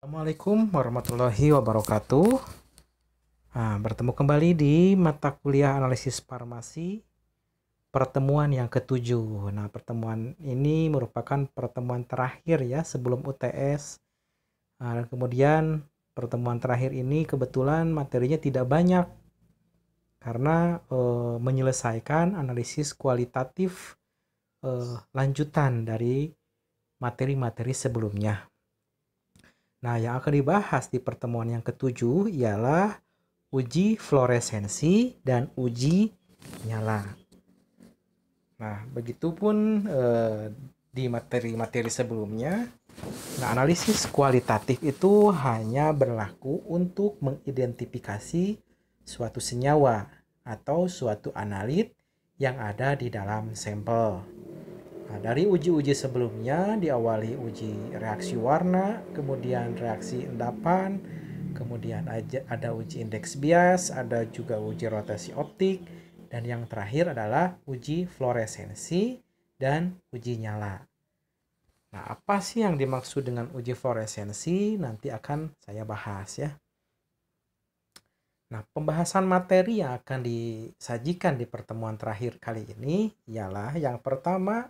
Assalamualaikum warahmatullahi wabarakatuh. Bertemu kembali di mata kuliah analisis farmasi pertemuan yang ketujuh. Nah, pertemuan ini merupakan pertemuan terakhir ya sebelum UTS. Dan kemudian pertemuan terakhir ini kebetulan materinya tidak banyak karena menyelesaikan analisis kualitatif lanjutan dari materi-materi sebelumnya. Nah, yang akan dibahas di pertemuan yang ketujuh ialah uji fluoresensi dan uji nyala. Nah, begitupun di materi-materi sebelumnya. Nah, analisis kualitatif itu hanya berlaku untuk mengidentifikasi suatu senyawa atau suatu analit yang ada di dalam sampel. Nah, dari uji-uji sebelumnya diawali uji reaksi warna, kemudian reaksi endapan, kemudian ada uji indeks bias, ada juga uji rotasi optik, dan yang terakhir adalah uji fluoresensi dan uji nyala. Nah, apa sih yang dimaksud dengan uji fluoresensi? Nanti akan saya bahas ya. Nah, pembahasan materi yang akan disajikan di pertemuan terakhir kali ini ialah yang pertama,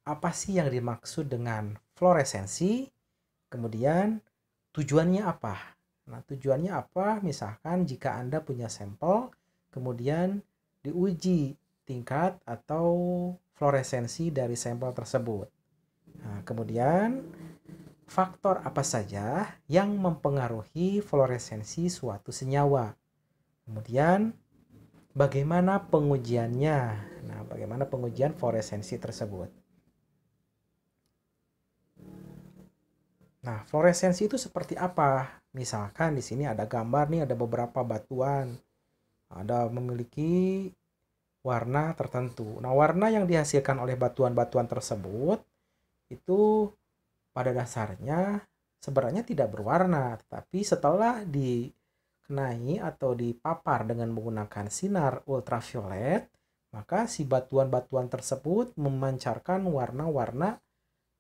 apa sih yang dimaksud dengan fluoresensi? Kemudian tujuannya apa? Nah, tujuannya apa? Misalkan jika Anda punya sampel, kemudian diuji tingkat atau fluoresensi dari sampel tersebut. Nah, kemudian faktor apa saja yang mempengaruhi fluoresensi suatu senyawa? Kemudian bagaimana pengujiannya? Nah, bagaimana pengujian fluoresensi tersebut? Nah, fluoresensi itu seperti apa? Misalkan di sini ada gambar nih, ada beberapa batuan. Ada memiliki warna tertentu. Nah, warna yang dihasilkan oleh batuan-batuan tersebut itu pada dasarnya sebenarnya tidak berwarna, tetapi setelah dikenai atau dipapar dengan menggunakan sinar ultraviolet, maka si batuan-batuan tersebut memancarkan warna-warna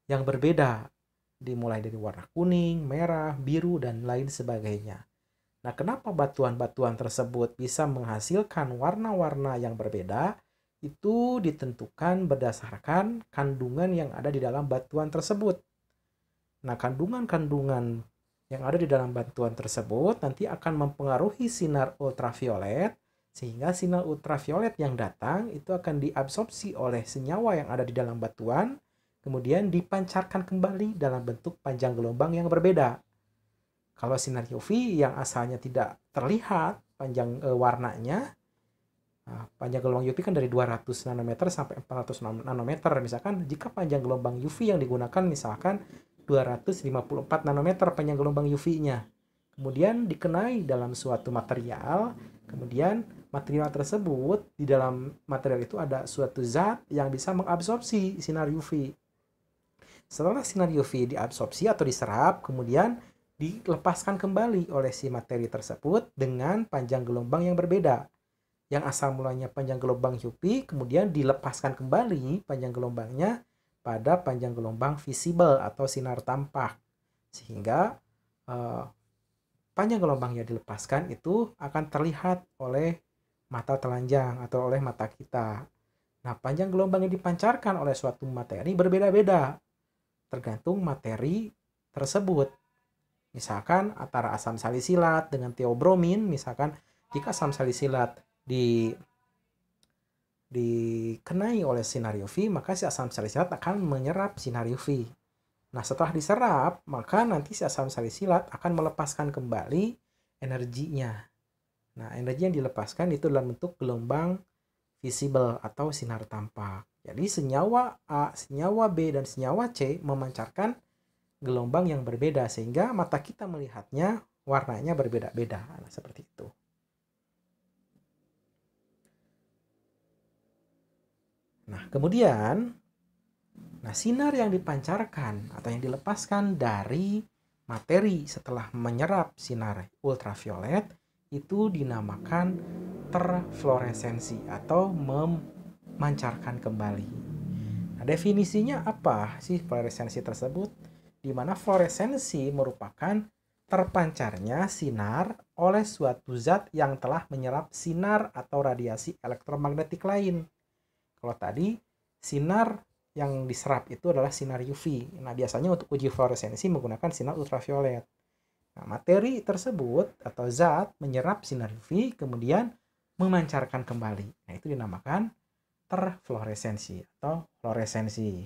yang berbeda, dimulai dari warna kuning, merah, biru, dan lain sebagainya. Nah, kenapa batuan-batuan tersebut bisa menghasilkan warna-warna yang berbeda? Itu ditentukan berdasarkan kandungan yang ada di dalam batuan tersebut. Nah, kandungan-kandungan yang ada di dalam batuan tersebut nanti akan mempengaruhi sinar ultraviolet, sehingga sinar ultraviolet yang datang itu akan diabsorpsi oleh senyawa yang ada di dalam batuan, kemudian dipancarkan kembali dalam bentuk panjang gelombang yang berbeda. Kalau sinar UV yang asalnya tidak terlihat panjang warnanya, panjang gelombang UV kan dari 200 nanometer sampai 400 nanometer. Misalkan jika panjang gelombang UV yang digunakan misalkan 254 nanometer panjang gelombang UV-nya. Kemudian dikenai dalam suatu material, kemudian material tersebut, di dalam material itu ada suatu zat yang bisa mengabsorpsi sinar UV. Setelah sinar UV diabsorpsi atau diserap, kemudian dilepaskan kembali oleh si materi tersebut dengan panjang gelombang yang berbeda. Yang asal mulanya panjang gelombang UV, kemudian dilepaskan kembali panjang gelombangnya pada panjang gelombang visible atau sinar tampak. Sehingga panjang gelombang yang dilepaskan itu akan terlihat oleh mata telanjang atau oleh mata kita. Nah, panjang gelombang yang dipancarkan oleh suatu materi berbeda-beda tergantung materi tersebut. Misalkan antara asam salisilat dengan teobromin, misalkan jika asam salisilat dikenai oleh sinar UV, maka si asam salisilat akan menyerap sinar UV. Nah, setelah diserap, maka nanti si asam salisilat akan melepaskan kembali energinya. Nah, energi yang dilepaskan itu dalam bentuk gelombang visible atau sinar tampak. Jadi senyawa A, senyawa B, dan senyawa C memancarkan gelombang yang berbeda sehingga mata kita melihatnya warnanya berbeda-beda. Nah, seperti itu. Nah, kemudian sinar yang dipancarkan atau yang dilepaskan dari materi setelah menyerap sinar ultraviolet itu dinamakan terfluoresensi atau memancarkan kembali. Nah, definisinya apa sih fluoresensi tersebut? Di mana fluoresensi merupakan terpancarnya sinar oleh suatu zat yang telah menyerap sinar atau radiasi elektromagnetik lain. Kalau tadi sinar yang diserap itu adalah sinar UV. Nah, biasanya untuk uji fluoresensi menggunakan sinar ultraviolet. Nah, materi tersebut atau zat menyerap sinar UV kemudian memancarkan kembali. Nah, itu dinamakan terfluoresensi atau fluoresensi.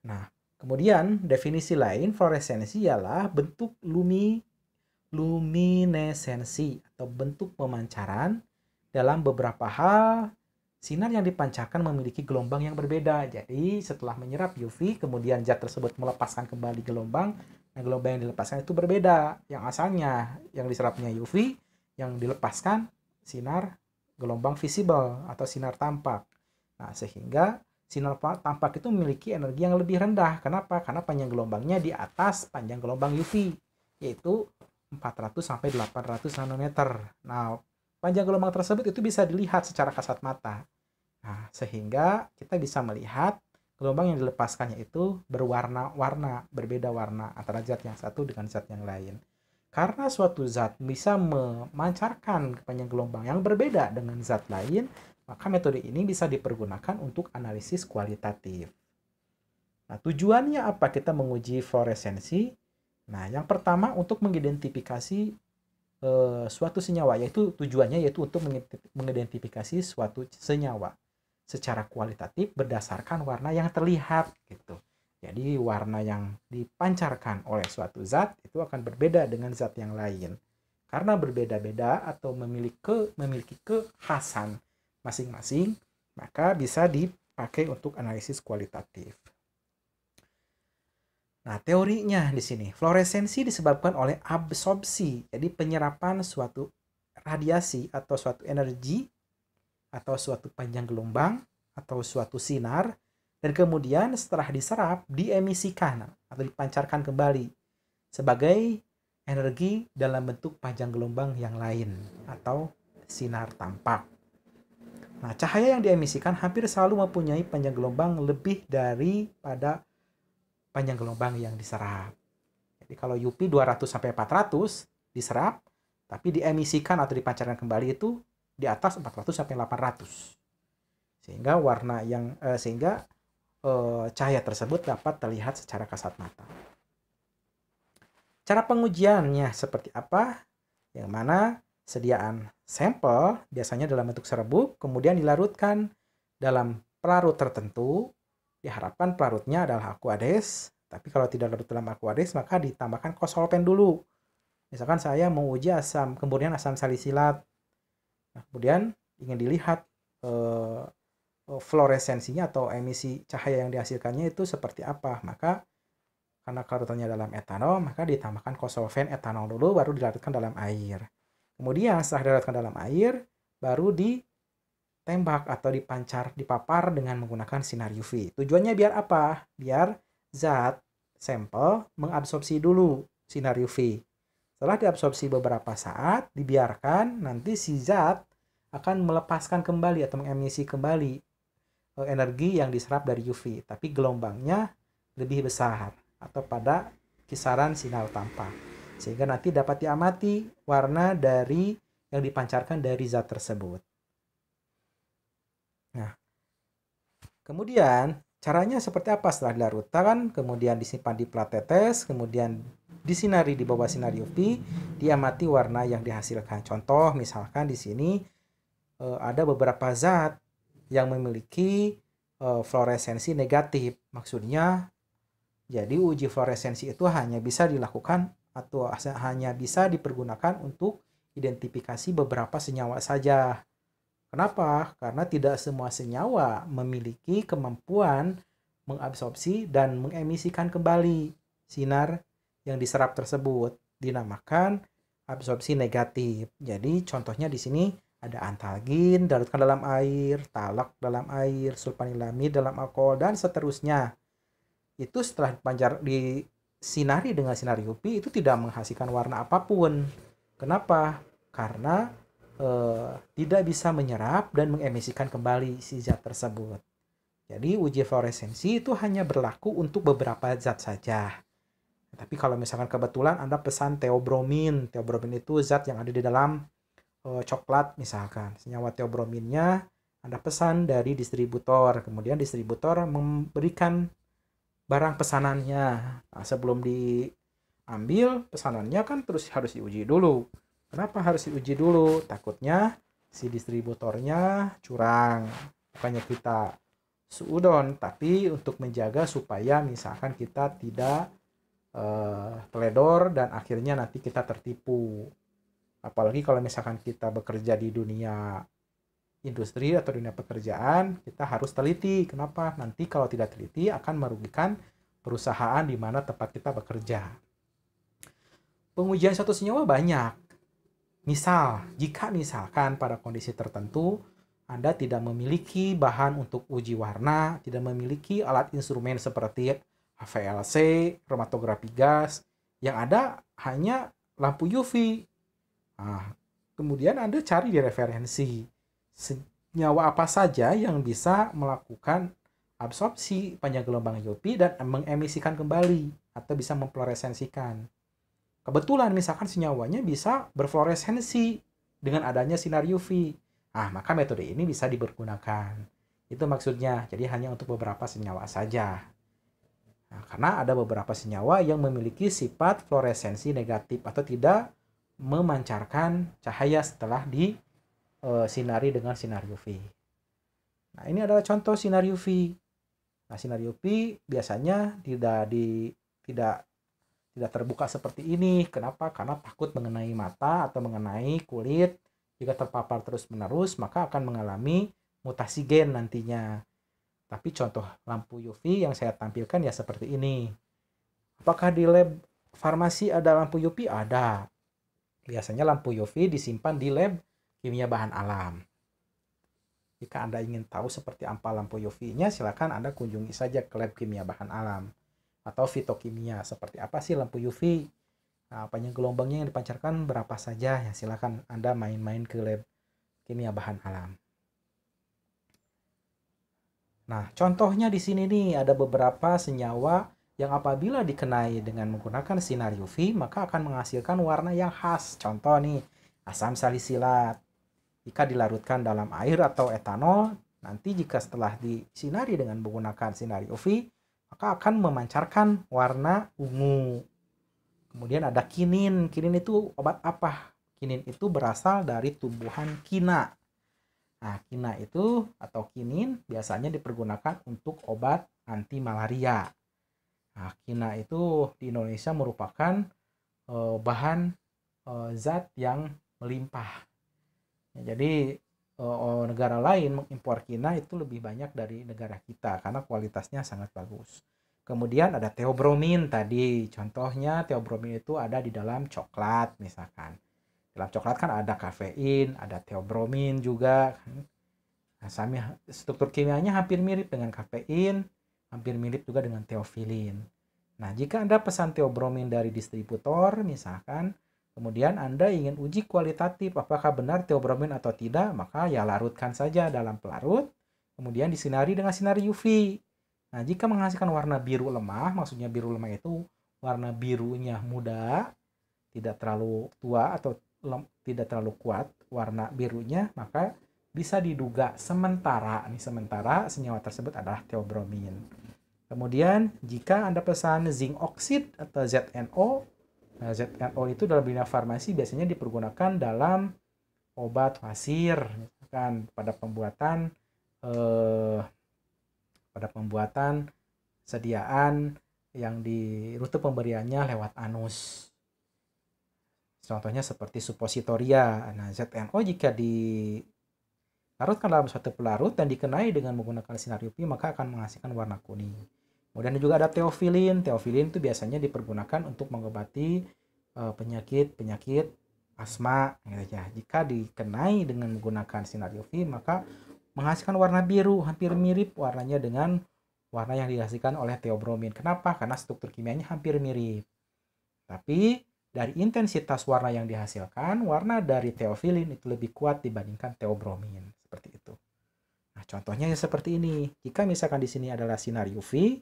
Nah, kemudian definisi lain fluoresensi ialah bentuk luminesensi atau bentuk pemancaran. Dalam beberapa hal, sinar yang dipancarkan memiliki gelombang yang berbeda. Jadi, setelah menyerap UV, kemudian zat tersebut melepaskan kembali gelombang. Nah, gelombang yang dilepaskan itu berbeda. Yang asalnya yang diserapnya UV, yang dilepaskan sinar gelombang visible atau sinar tampak. Nah, sehingga sinar tampak itu memiliki energi yang lebih rendah. Kenapa? Karena panjang gelombangnya di atas panjang gelombang UV, yaitu 400 sampai 800 nanometer. Nah, panjang gelombang tersebut itu bisa dilihat secara kasat mata. Nah, sehingga kita bisa melihat gelombang yang dilepaskannya itu berwarna-warna, berbeda warna antara zat yang satu dengan zat yang lain. Karena suatu zat bisa memancarkan panjang gelombang yang berbeda dengan zat lain, maka metode ini bisa dipergunakan untuk analisis kualitatif. Nah, tujuannya apa kita menguji fluoresensi? Nah, yang pertama untuk mengidentifikasi suatu senyawa, yaitu tujuannya yaitu untuk mengidentifikasi suatu senyawa secara kualitatif berdasarkan warna yang terlihat gitu. Jadi warna yang dipancarkan oleh suatu zat itu akan berbeda dengan zat yang lain. Karena berbeda-beda atau memiliki kekhasan masing-masing, maka bisa dipakai untuk analisis kualitatif. Nah, teorinya di sini, fluoresensi disebabkan oleh absorpsi, jadi penyerapan suatu radiasi atau suatu energi atau suatu panjang gelombang atau suatu sinar, dan kemudian setelah diserap diemisikan atau dipancarkan kembali sebagai energi dalam bentuk panjang gelombang yang lain atau sinar tampak. Nah, cahaya yang diemisikan hampir selalu mempunyai panjang gelombang lebih daripada panjang gelombang yang diserap. Jadi kalau UV 200 sampai 400 diserap, tapi diemisikan atau dipancarkan kembali itu di atas 400 sampai 800. Sehingga cahaya tersebut dapat terlihat secara kasat mata. Cara pengujiannya seperti apa? Yang mana sediaan sampel biasanya dalam bentuk serbuk, kemudian dilarutkan dalam pelarut tertentu. Diharapkan pelarutnya adalah aqueous, tapi kalau tidak larut dalam aqueous maka ditambahkan kosolven dulu. Misalkan saya mau uji kemurnian asam salisilat. Nah, kemudian ingin dilihat fluoresensinya atau emisi cahaya yang dihasilkannya itu seperti apa. Maka karena larutannya dalam etanol, maka ditambahkan kosolven etanol dulu baru dilarutkan dalam air. Kemudian setelah dilarutkan dalam air, baru ditembak atau dipapar dengan menggunakan sinar UV. Tujuannya biar apa? Biar zat sampel mengabsorpsi dulu sinar UV. Setelah diabsorpsi beberapa saat, dibiarkan, nanti si zat akan melepaskan kembali atau mengemisi kembali energi yang diserap dari UV, tapi gelombangnya lebih besar atau pada kisaran sinar tampak, sehingga nanti dapat diamati warna dari yang dipancarkan dari zat tersebut. Nah, kemudian caranya seperti apa setelah dilarutkan, kemudian disimpan di plat tetes, kemudian disinari di bawah sinar UV, diamati warna yang dihasilkan. Contoh misalkan di sini ada beberapa zat yang memiliki fluoresensi negatif. Maksudnya, jadi uji fluoresensi itu hanya bisa dilakukan atau hanya bisa dipergunakan untuk identifikasi beberapa senyawa saja. Kenapa? Karena tidak semua senyawa memiliki kemampuan mengabsorpsi dan mengemisikan kembali sinar yang diserap tersebut. Dinamakan absorpsi negatif. Jadi contohnya di sini ada antalgin dilarutkan dalam air, talak dalam air, sulfanilamid dalam alkohol, dan seterusnya. Itu setelah disinari dengan sinar UV itu tidak menghasilkan warna apapun. Kenapa? Karena tidak bisa menyerap dan mengemisikan kembali si zat tersebut. Jadi uji fluoresensi itu hanya berlaku untuk beberapa zat saja. Tapi kalau misalkan kebetulan Anda pesan theobromine, theobromine itu zat yang ada di dalam coklat misalkan. Senyawa theobrominnya Anda pesan dari distributor, kemudian distributor memberikan barang pesanannya. Nah, sebelum diambil pesanannya kan terus harus diuji dulu. Kenapa harus diuji dulu? Takutnya si distributornya curang. Makanya kita suudon, tapi untuk menjaga supaya misalkan kita tidak teledor dan akhirnya nanti kita tertipu. Apalagi kalau misalkan kita bekerja di dunia industri atau dunia pekerjaan, kita harus teliti. Kenapa? Nanti kalau tidak teliti akan merugikan perusahaan di mana tempat kita bekerja. Pengujian satu senyawa banyak. Misal, jika misalkan pada kondisi tertentu Anda tidak memiliki bahan untuk uji warna, tidak memiliki alat instrumen seperti HVLC, kromatografi gas, yang ada hanya lampu UV. Nah, kemudian Anda cari di referensi senyawa apa saja yang bisa melakukan absorpsi panjang gelombang UV dan mengemisikan kembali atau bisa memfluoresensikan. Kebetulan misalkan senyawanya bisa berfluoresensi dengan adanya sinar UV. Nah, maka metode ini bisa dipergunakan. Itu maksudnya. Jadi hanya untuk beberapa senyawa saja. Nah, karena ada beberapa senyawa yang memiliki sifat fluoresensi negatif atau tidak memancarkan cahaya setelah disinari dengan sinar UV. Nah, ini adalah contoh sinar UV. Nah, sinar UV biasanya tidak terbuka seperti ini. Kenapa? Karena takut mengenai mata atau mengenai kulit. Jika terpapar terus-menerus, maka akan mengalami mutasi gen nantinya. Tapi contoh lampu UV yang saya tampilkan ya seperti ini. Apakah di lab farmasi ada lampu UV? Ada. Biasanya lampu UV disimpan di lab kimia bahan alam. Jika Anda ingin tahu seperti apa lampu UV-nya, silakan Anda kunjungi saja ke lab kimia bahan alam atau fitokimia. Seperti apa sih lampu UV? Nah, panjang gelombangnya yang dipancarkan berapa saja? Ya, silakan Anda main-main ke lab kimia bahan alam. Nah, contohnya di sini nih ada beberapa senyawa yang apabila dikenai dengan menggunakan sinar UV maka akan menghasilkan warna yang khas. Contoh nih, asam salisilat. Jika dilarutkan dalam air atau etanol, nanti jika setelah disinari dengan menggunakan sinar UV, maka akan memancarkan warna ungu. Kemudian ada kinin. Kinin itu obat apa? Kinin itu berasal dari tumbuhan kina. Nah, kina itu atau kinin biasanya dipergunakan untuk obat anti malaria. Nah, kina itu di Indonesia merupakan bahan zat yang melimpah. Jadi negara lain mengimpor kina itu lebih banyak dari negara kita karena kualitasnya sangat bagus. Kemudian ada theobromin tadi. Contohnya theobromin itu ada di dalam coklat misalkan. Dalam coklat kan ada kafein, ada theobromin juga. Nah, struktur kimianya hampir mirip dengan kafein, hampir mirip juga dengan teofilin. Nah, jika Anda pesan theobromin dari distributor misalkan, kemudian Anda ingin uji kualitatif apakah benar theobromin atau tidak, maka ya larutkan saja dalam pelarut, kemudian disinari dengan sinar UV. Nah, jika menghasilkan warna biru lemah, maksudnya biru lemah itu warna birunya muda, tidak terlalu tua atau tidak terlalu kuat warna birunya, maka bisa diduga sementara senyawa tersebut adalah theobromin. Kemudian jika Anda pesan zinc oxide atau ZNO, nah, ZNO itu dalam dunia farmasi biasanya dipergunakan dalam obat wasir, misalkan pada pembuatan sediaan yang di rute pemberiannya lewat anus. Contohnya seperti suppositoria. Nah, ZNO jika dilarutkan dalam suatu pelarut dan dikenai dengan menggunakan sinar UV maka akan menghasilkan warna kuning. Kemudian juga ada theofilin. Theofilin itu biasanya dipergunakan untuk mengobati penyakit asma gitu ya. Jika dikenai dengan menggunakan sinar UV maka menghasilkan warna biru, hampir mirip warnanya dengan warna yang dihasilkan oleh theobromin. Kenapa? Karena struktur kimianya hampir mirip. Tapi dari intensitas warna yang dihasilkan, warna dari theofilin itu lebih kuat dibandingkan theobromin. Seperti itu. Nah, contohnya seperti ini. Jika misalkan di sini adalah sinar UV,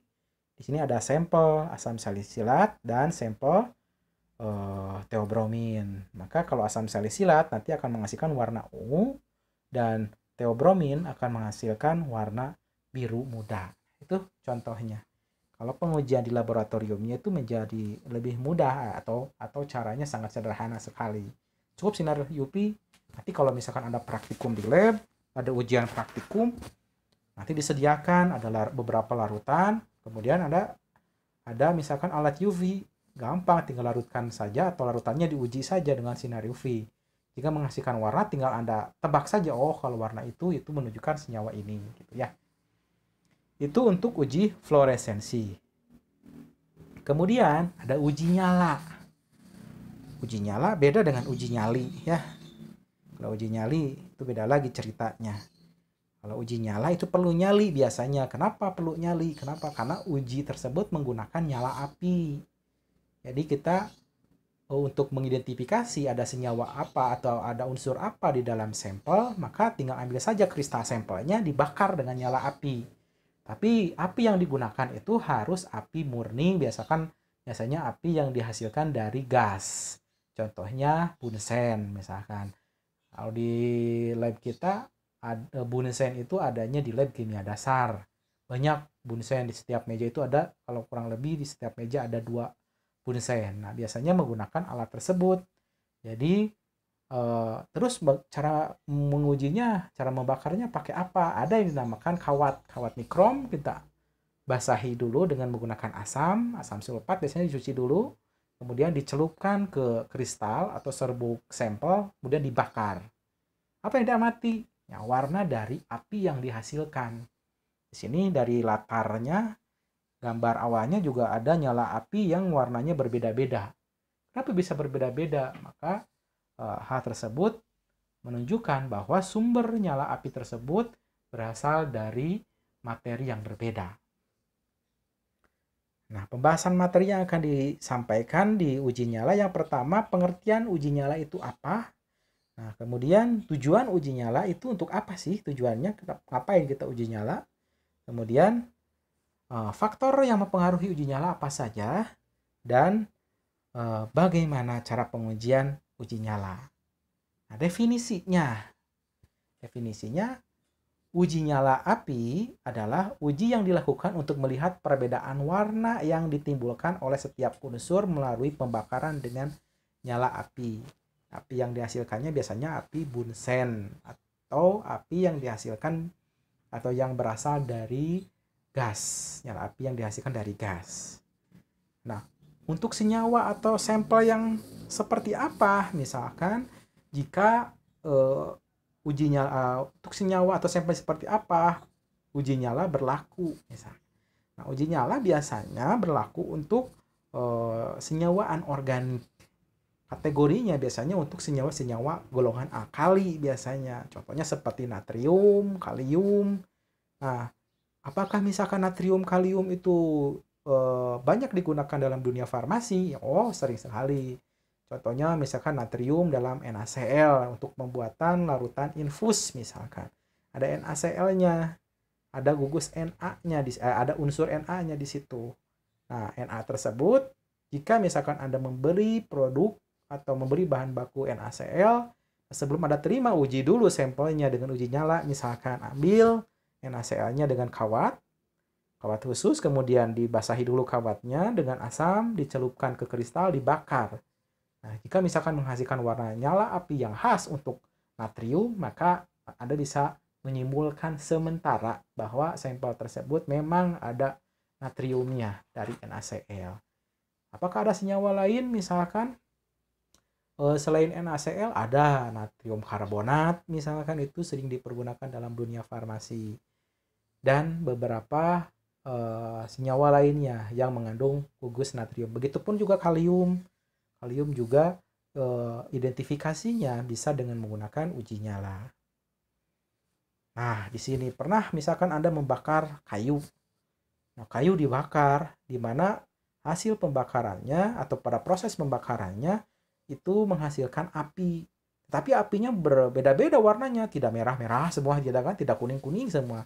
Di sini ada sampel asam salisilat dan sampel teobromin. Maka kalau asam salisilat nanti akan menghasilkan warna ungu dan teobromin akan menghasilkan warna biru muda. Itu contohnya. Kalau pengujian di laboratoriumnya itu menjadi lebih mudah atau caranya sangat sederhana sekali. Cukup sinar UV. Nanti kalau misalkan ada praktikum di lab, ada ujian praktikum, nanti disediakan ada beberapa larutan, kemudian ada misalkan alat UV, gampang tinggal larutkan saja atau larutannya diuji saja dengan sinar UV. Jika menghasilkan warna tinggal Anda tebak saja, oh kalau warna itu menunjukkan senyawa ini gitu ya. Itu untuk uji fluoresensi. Kemudian ada uji nyala. Uji nyala beda dengan uji nyali ya. Kalau uji nyali itu beda lagi ceritanya. Kalau uji nyala itu perlu nyali biasanya. Kenapa perlu nyali? Kenapa? Karena uji tersebut menggunakan nyala api. Jadi kita untuk mengidentifikasi ada senyawa apa atau ada unsur apa di dalam sampel, maka tinggal ambil saja kristal sampelnya, dibakar dengan nyala api. Tapi api yang digunakan itu harus api murni, biasanya api yang dihasilkan dari gas. Contohnya bunsen misalkan. Kalau di lab kita bunsen itu adanya di lab kimia dasar. Banyak bunsen di setiap meja itu ada, kalau kurang lebih di setiap meja ada 2 bunsen. Nah, biasanya menggunakan alat tersebut. Jadi terus cara mengujinya, cara membakarnya pakai apa? Ada yang dinamakan kawat nikrom. Kita basahi dulu dengan menggunakan asam sulfat, biasanya dicuci dulu, kemudian dicelupkan ke kristal atau serbuk sampel, kemudian dibakar. Apa yang diamati? Ya, warna dari api yang dihasilkan. Di sini dari latarnya, gambar awalnya juga ada nyala api yang warnanya berbeda-beda. Kenapa bisa berbeda-beda? Maka hal tersebut menunjukkan bahwa sumber nyala api tersebut berasal dari materi yang berbeda. Nah, pembahasan materi yang akan disampaikan di uji nyala, yang pertama pengertian uji nyala itu apa. Nah, kemudian tujuan uji nyala itu untuk apa sih tujuannya, ngapain kita uji nyala. Kemudian faktor yang mempengaruhi uji nyala apa saja, dan bagaimana cara pengujian uji nyala. Nah, definisinya uji nyala api adalah uji yang dilakukan untuk melihat perbedaan warna yang ditimbulkan oleh setiap unsur melalui pembakaran dengan nyala api. Api yang dihasilkannya biasanya api bunsen atau api yang dihasilkan atau yang berasal dari gas. Nyala api yang dihasilkan dari gas. Nah, untuk senyawa atau sampel yang seperti apa? Misalkan jika uji nyala untuk senyawa atau sampel seperti apa uji nyala berlaku misalnya. Nah, uji nyala biasanya berlaku untuk senyawa anorganik. Kategorinya biasanya untuk senyawa-senyawa golongan alkali biasanya. Contohnya seperti natrium, kalium. Nah, apakah misalkan natrium, kalium itu banyak digunakan dalam dunia farmasi? Oh, sering sekali. Contohnya misalkan natrium dalam NaCl untuk pembuatan larutan infus misalkan. Ada NaCl-nya, ada gugus Na-nya, ada unsur Na-nya di situ. Nah, Na tersebut jika misalkan Anda memberi produk atau memberi bahan baku NaCl, sebelum Anda terima uji dulu sampelnya dengan uji nyala, misalkan ambil NaCl-nya dengan kawat khusus, kemudian dibasahi dulu kawatnya dengan asam, dicelupkan ke kristal, dibakar. Nah, jika misalkan menghasilkan warna nyala api yang khas untuk natrium, maka Anda bisa menyimpulkan sementara bahwa sampel tersebut memang ada natriumnya dari NaCl. Apakah ada senyawa lain misalkan selain NaCl? Ada natrium karbonat misalkan, itu sering dipergunakan dalam dunia farmasi. Dan beberapa senyawa lainnya yang mengandung gugus natrium. Begitupun juga kalium. Kalium juga identifikasinya bisa dengan menggunakan uji nyala. Nah, di sini pernah misalkan Anda membakar kayu. Nah, kayu dibakar, di mana hasil pembakarannya atau pada proses pembakarannya itu menghasilkan api. Tapi apinya berbeda-beda warnanya, tidak merah-merah semua, tidak kuning-kuning semua.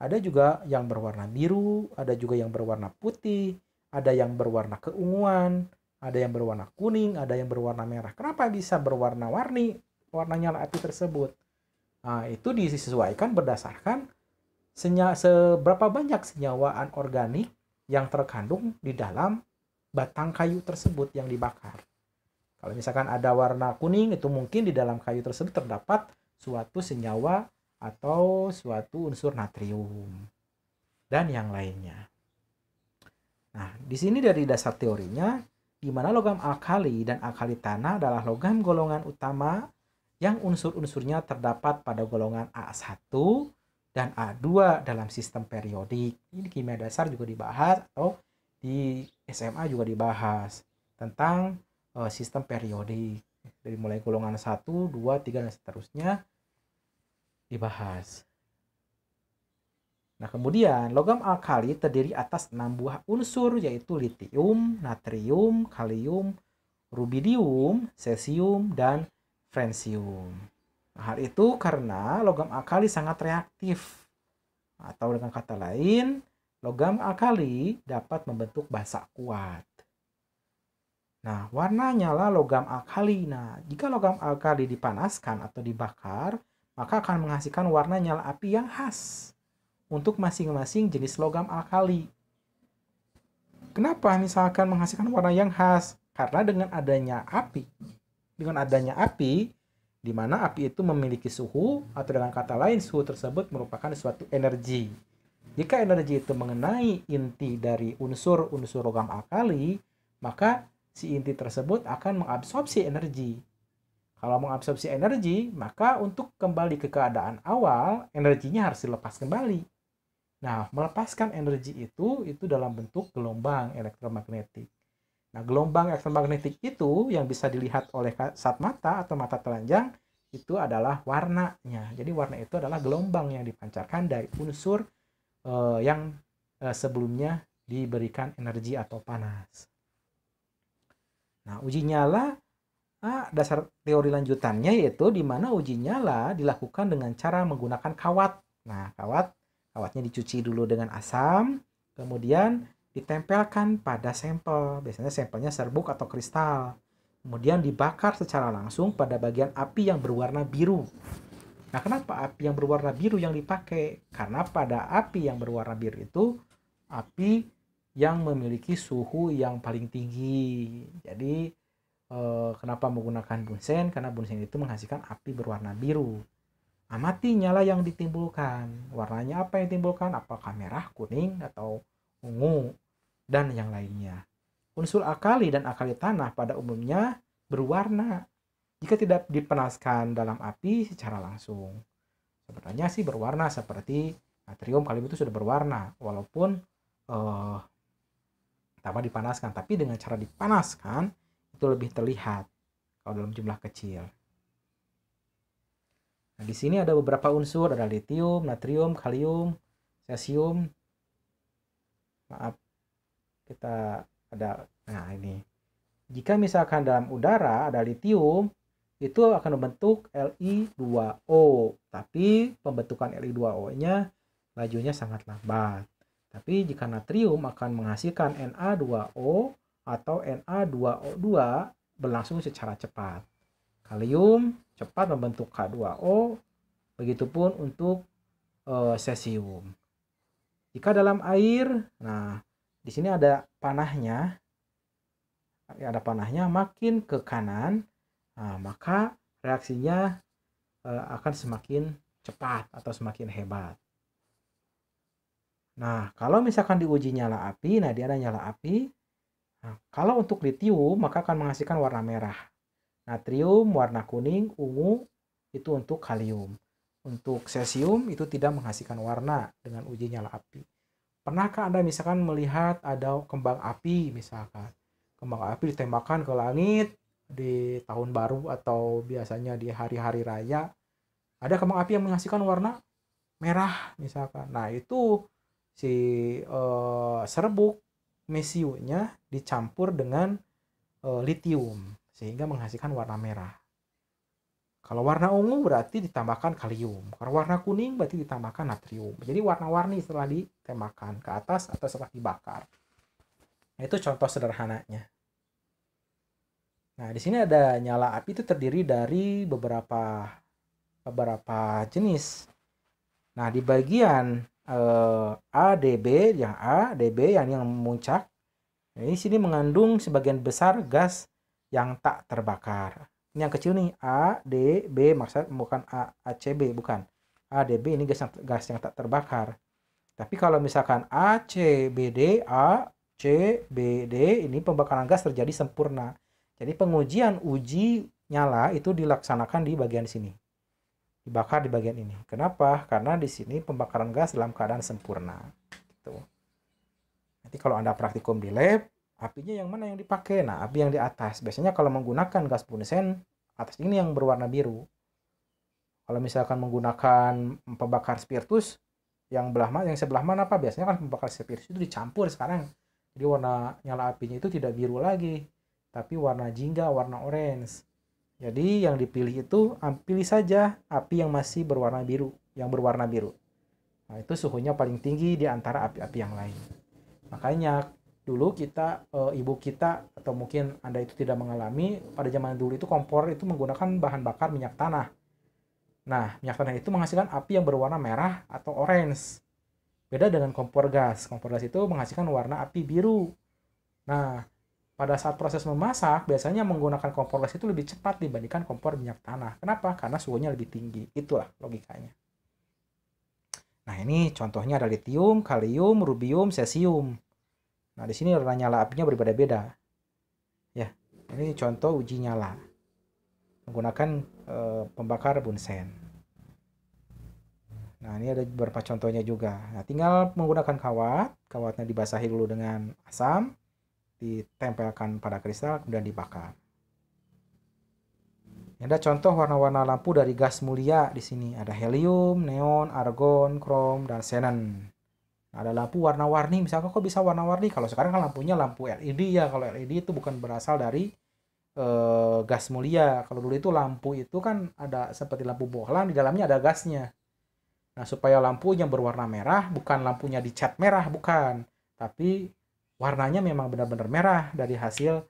Ada juga yang berwarna biru, ada juga yang berwarna putih, ada yang berwarna keunguan, ada yang berwarna kuning, ada yang berwarna merah. Kenapa bisa berwarna-warni warna nyala api tersebut? Nah, itu disesuaikan berdasarkan seberapa banyak senyawa anorganik yang terkandung di dalam batang kayu tersebut yang dibakar. Kalau misalkan ada warna kuning, itu mungkin di dalam kayu tersebut terdapat suatu senyawa atau suatu unsur natrium dan yang lainnya. Nah, di sini dari dasar teorinya, di mana logam alkali dan alkali tanah adalah logam golongan utama yang unsur-unsurnya terdapat pada golongan A1 dan A2 dalam sistem periodik. Ini kimia dasar juga dibahas atau di SMA juga dibahas tentang sistem periodik. Dari mulai golongan 1, 2, 3 dan seterusnya dibahas. Nah, kemudian logam alkali terdiri atas 6 buah unsur yaitu litium, natrium, kalium, rubidium, cesium, dan francium. Nah, hal itu karena logam alkali sangat reaktif. Atau dengan kata lain, logam alkali dapat membentuk basa kuat. Nah, warna nyala logam alkali. Nah, jika logam alkali dipanaskan atau dibakar, maka akan menghasilkan warna nyala api yang khas untuk masing-masing jenis logam alkali. Kenapa misalkan menghasilkan warna yang khas? Karena dengan adanya api, di mana api itu memiliki suhu, atau dengan kata lain suhu tersebut merupakan suatu energi. Jika energi itu mengenai inti dari unsur-unsur logam alkali, maka si inti tersebut akan mengabsorpsi energi. Kalau mengabsorpsi energi, maka untuk kembali ke keadaan awal, energinya harus dilepas kembali. Nah, melepaskan energi itu dalam bentuk gelombang elektromagnetik. Nah, gelombang elektromagnetik itu yang bisa dilihat oleh kasat mata atau mata telanjang itu adalah warnanya. Jadi warna itu adalah gelombang yang dipancarkan dari unsur yang sebelumnya diberikan energi atau panas. Nah, uji nyala dasar teori lanjutannya yaitu di mana uji nyala dilakukan dengan cara menggunakan kawat. Nah, kawatnya dicuci dulu dengan asam, kemudian ditempelkan pada sampel. Biasanya sampelnya serbuk atau kristal. Kemudian dibakar secara langsung pada bagian api yang berwarna biru. Nah, kenapa api yang berwarna biru yang dipakai? Karena pada api yang berwarna biru itu api yang memiliki suhu yang paling tinggi. Jadi kenapa menggunakan bunsen? Karena bunsen itu menghasilkan api berwarna biru. Amati nyala yang ditimbulkan. Warnanya apa yang ditimbulkan? Apakah merah, kuning, atau ungu, dan yang lainnya. Unsur alkali dan alkali tanah pada umumnya berwarna jika tidak dipanaskan dalam api secara langsung. Sebenarnya sih berwarna seperti natrium, kalium itu sudah berwarna, walaupun tanpa dipanaskan, tapi dengan cara dipanaskan itu lebih terlihat kalau dalam jumlah kecil. Nah, di sini ada beberapa unsur, ada litium, natrium, kalium, cesium. Maaf, kita ada, nah ini. Jika misalkan dalam udara ada litium, itu akan membentuk Li2O. Tapi pembentukan Li2O-nya lajunya sangat lambat. Tapi jika natrium akan menghasilkan Na2O atau Na2O2 berlangsung secara cepat. Kalium cepat membentuk K2O, begitupun untuk cesium. Jika dalam air, nah di sini ada panahnya, makin ke kanan, nah, maka reaksinya akan semakin cepat atau semakin hebat. Nah, kalau misalkan diuji nyala api, nah dia ada nyala api. Nah, kalau untuk litium, maka akan menghasilkan warna merah. Natrium, warna kuning, ungu, itu untuk kalium. Untuk cesium, itu tidak menghasilkan warna dengan uji nyala api. Pernahkah Anda misalkan melihat ada kembang api misalkan? Kembang api ditembakkan ke langit di tahun baru atau biasanya di hari-hari raya. Ada kembang api yang menghasilkan warna merah misalkan. Nah, itu si serbuk mesiumnya dicampur dengan litium sehingga menghasilkan warna merah. Kalau warna ungu berarti ditambahkan kalium. Kalau warna kuning berarti ditambahkan natrium. Jadi warna-warni setelah ditembakkan ke atas atau setelah dibakar. Nah, itu contoh sederhananya. Nah, di sini ada nyala api itu terdiri dari beberapa jenis. Nah, di bagian ADB yang A, DB yang memuncak. Ini sini mengandung sebagian besar gas yang tak terbakar. Ini yang kecil nih, A, D, B, maksud bukan A, ACB, bukan. A, D, B ini gas yang tak terbakar. Tapi kalau misalkan A, C, B, D, A, C, B, D, ini pembakaran gas terjadi sempurna. Jadi pengujian uji nyala itu dilaksanakan di bagian sini. Dibakar di bagian ini. Kenapa? Karena di sini pembakaran gas dalam keadaan sempurna. Gitu. Nanti kalau Anda praktikum di lab, apinya yang mana yang dipakai? Nah, api yang di atas. Biasanya kalau menggunakan gas bunsen, atas ini yang berwarna biru. Kalau misalkan menggunakan pembakar spiritus, yang sebelah mana apa? Biasanya kan pembakar spiritus itu dicampur sekarang. Jadi warna nyala apinya itu tidak biru lagi, tapi warna jingga, warna orange. Jadi yang dipilih itu, pilih saja api yang masih berwarna biru, yang berwarna biru. Nah, itu suhunya paling tinggi di antara api-api yang lain. Makanya dulu kita, ibu kita atau mungkin Anda itu tidak mengalami, pada zaman dulu itu kompor itu menggunakan bahan bakar minyak tanah. Nah, minyak tanah itu menghasilkan api yang berwarna merah atau orange. Beda dengan kompor gas. Kompor gas itu menghasilkan warna api biru. Nah, pada saat proses memasak, biasanya menggunakan kompor gas itu lebih cepat dibandingkan kompor minyak tanah. Kenapa? Karena suhunya lebih tinggi. Itulah logikanya. Nah, ini contohnya ada litium, kalium, rubium, cesium. Nah, di sini warna nyala apinya berbeda-beda. Ya, ini contoh uji nyala menggunakan pembakar bunsen. Nah, ini ada beberapa contohnya juga. Nah, tinggal menggunakan kawat. Kawatnya dibasahi dulu dengan asam, ditempelkan pada kristal, kemudian dibakar. Ini ada contoh warna-warna lampu dari gas mulia di sini. Ada helium, neon, argon, krom, dan xenon. Ada lampu warna-warni, misalkan kok bisa warna-warni? Kalau sekarang kan lampunya lampu LED ya. Kalau LED itu bukan berasal dari gas mulia. Kalau dulu itu lampu itu kan ada seperti lampu bohlam, di dalamnya ada gasnya. Nah, supaya lampunya berwarna merah, bukan lampunya dicat merah, bukan. Tapi warnanya memang benar-benar merah dari hasil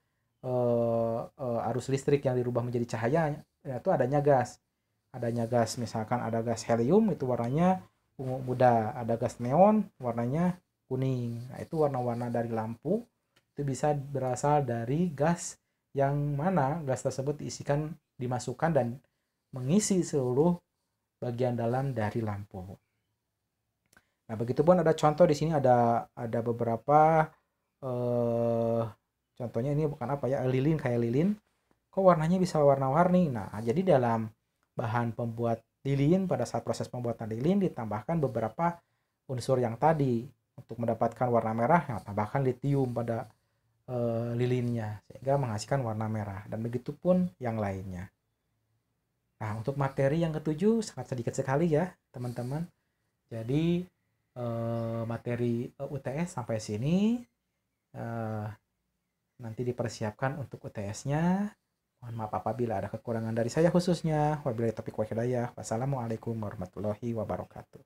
arus listrik yang dirubah menjadi cahaya. Itu adanya gas. Adanya gas, misalkan ada gas helium, itu warnanya ungu muda, ada gas neon warnanya kuning. Nah, itu warna-warna dari lampu itu bisa berasal dari gas yang mana gas tersebut dimasukkan dan mengisi seluruh bagian dalam dari lampu. Nah, begitupun ada contoh di sini, ada beberapa contohnya ini bukan apa ya, lilin, kayak lilin. Kok warnanya bisa warna-warni? Nah, jadi dalam bahan pembuat lilin, pada saat proses pembuatan lilin ditambahkan beberapa unsur yang tadi untuk mendapatkan warna merah, yang tambahkan litium pada lilinnya sehingga menghasilkan warna merah, dan begitupun yang lainnya. Nah, untuk materi yang ketujuh sangat sedikit sekali ya teman-teman. Jadi materi UTS sampai sini, nanti dipersiapkan untuk UTS-nya. Mohon maaf apabila ada kekurangan dari saya khususnya. Wabillahi taufiq wal hidayah. Wassalamualaikum warahmatullahi wabarakatuh.